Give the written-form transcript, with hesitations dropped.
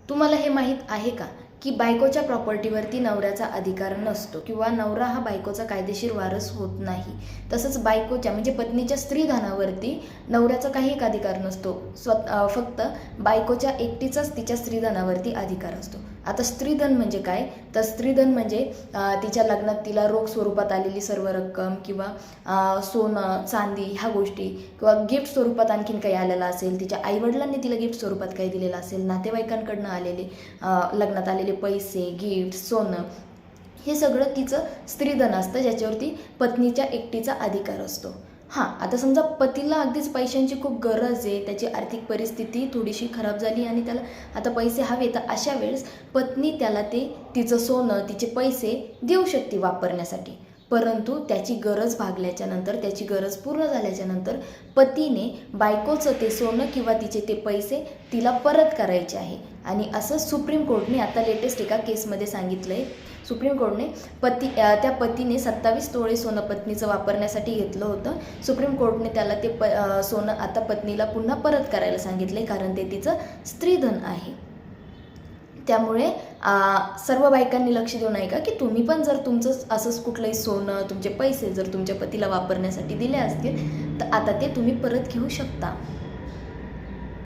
तुम्हाला हे माहीत आहे का की बायकोच्या प्रॉपर्टीवरती नवऱ्याचा अधिकार नसतो किंवा नवरा हा बायकोचा कायदेशीर वारस होत नाही. तसंच बायकोच्या म्हणजे पत्नीच्या स्त्रीधनावरती नवऱ्याचा काही एक अधिकार नसतो. फक्त बायकोच्या एकटीचाच तिच्या स्त्रीधनावरती अधिकार असतो. आता स्त्रीधन म्हणजे काय, तर स्त्रीधन म्हणजे तिच्या लग्नात तिला रोख स्वरूपात आलेली सर्व रक्कम किंवा सोनं चांदी ह्या गोष्टी किंवा गिफ्ट स्वरूपात आणखीन काही आलेलं असेल, तिच्या आईवडिलांनी तिला गिफ्ट स्वरूपात काही दिलेलं असेल, नातेवाईकांकडनं आलेले लग्नात आलेले पैसे, गिफ्ट, सोनं, हे सगळं तिचं स्त्रीधन असतं ज्याच्यावरती पत्नीच्या एकटीचा अधिकार असतो. हां, आता समजा पतीला अगदीच पैशांची खूप गरज आहे, त्याची आर्थिक परिस्थिती थोडीशी खराब झाली आणि त्याला आता पैसे हवे, तर अशा वेळेस पत्नी त्याला तिचं सोनं, तिचे पैसे देऊ शकते वापरण्यासाठी. परंतु त्याची गरज भागल्याच्या नंतर, त्याची गरज पूर्ण झाल्याच्या नंतर पतीने बायकोचं ते सोनं किंवा तिचे ते पैसे तिला परत करायचे आहे. आणि असं सुप्रीम कोर्टने आता लेटेस्ट एका केसमध्ये सांगितलं आहे. सुप्रीम कोर्टने त्या पतीने 27 तोळे सोनं पत्नीचं वापरण्यासाठी घेतलं होतं. सुप्रीम कोर्टने त्याला ते सोनं आता पत्नीला पुन्हा परत करायला सांगितले, कारण ते तिचं स्त्रीधन आहे. त्यामुळे सर्व बायकांनी लक्ष देऊ नये का की तुम्ही पण जर तुमचं असंच कुठलंही सोनं, तुमचे पैसे जर तुमच्या पतीला वापरण्यासाठी दिले असतील तर आता ते तुम्ही परत घेऊ शकता.